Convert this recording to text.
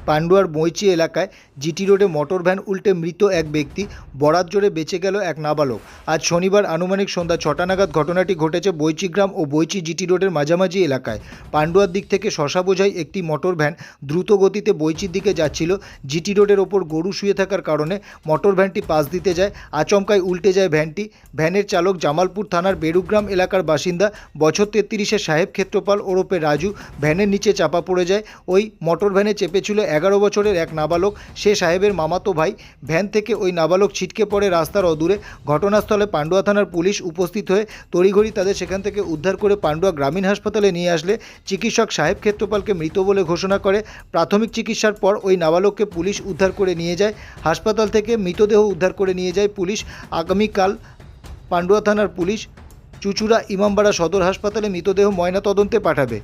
পান্ডুয়ার বৈচি এলাকায় জিটি রোডে motor van উল্টে মৃত এক ব্যক্তি, বরাত জোরে বেঁচে গেল এক নাবালক। আজ শনিবার আনুমানিক সন্ধ্যা ৬টা নাগাদ ঘটনাটি ঘটেছে বৈচিগ্রাম ও বৈচি জিটি রোডের মাঝামাঝি এলাকায়। পান্ডুয়ার দিক থেকে শশা বোঝাই একটি মোটর ভ্যান দ্রুত গতিতে বৈচির দিকে যাচ্ছিল। জিটি রোডের ওপর গরু শুয়ে থাকার কারণে মোটর ভ্যানটি পাশ দিতে যায়, আচমকায় উল্টে যায় ভ্যানটি। ভ্যানের চালক জামালপুর থানার বেড়ুগ্রাম এলাকার বাসিন্দা বছর ৩৩-এর সাহেব ক্ষেত্রপাল ওরফে রাজু ভ্যানের নিচে চাপা পড়ে যায়। ওই মোটর ভ্যানে চেপেছিল ১১ বছরের এক নাবালক, সে সাহেবের মামাতো ভাই। ভ্যান থেকে ওই নাবালক ছিটকে পড়ে রাস্তার অদূরে। ঘটনাস্থলে পান্ডুয়া থানার পুলিশ উপস্থিত হয়ে তড়িঘড়ি তাদের সেখান থেকে উদ্ধার করে পান্ডুয়া গ্রামীণ হাসপাতালে নিয়ে আসলে চিকিৎসক সাহেব ক্ষেত্রপালকে মৃত বলে ঘোষণা করে। প্রাথমিক চিকিৎসার পর ওই নাবালককে পুলিশ উদ্ধার করে নিয়ে যায়। হাসপাতাল থেকে মৃতদেহ উদ্ধার করে নিয়ে যায় পুলিশ। আগামীকাল পান্ডুয়া থানার পুলিশ চুঁচুড়া ইমামবাড়া সদর হাসপাতালে মৃতদেহ ময়নাতদন্তে পাঠাবে।